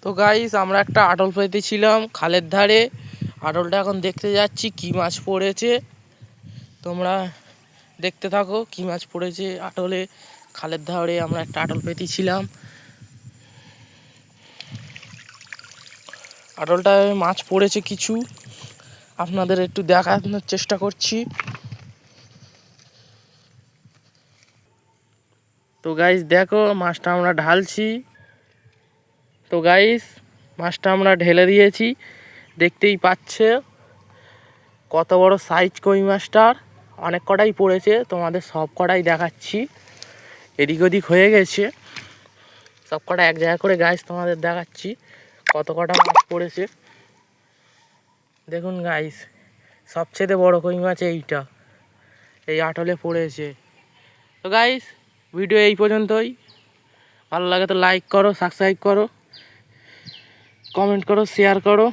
তো গাইস আমরা একটা আটল পেতেছিলাম খালের ধারে। আটলটা এখন দেখতে যাচ্ছি কি মাছ পড়েছে, তোমরা দেখতে থাকো কি মাছ পড়েছে আটলে। খালের ধারে আমরা একটা আটল পেতেছিলাম, আটলটায় মাছ পড়েছে কিছু, আপনাদের একটু দেখানোর চেষ্টা করছি। তো গাইস দেখো মাছটা আমরা ঢালছি। তো গাইস মাছটা আমরা ঢেলে দিয়েছি, দেখতেই পাচ্ছে কত বড় সাইজ কই মাছটার। অনেক কটাই পড়েছে, তোমাদের সব কটাই দেখাচ্ছি। এদিক ওদিক হয়ে গেছে, সব কটা এক জায়গা করে গাইস তোমাদের দেখাচ্ছি কত কটা মাছ পড়েছে। দেখুন গাইস, সবচেয়ে বড় কই মাছ এইটা, এই আটলে পড়েছে। তো গাইস ভিডিও এই পর্যন্তই। ভালো লাগে তো লাইক করো, সাবস্ক্রাইব করো, কমেন্ট করো, শেয়ার করো।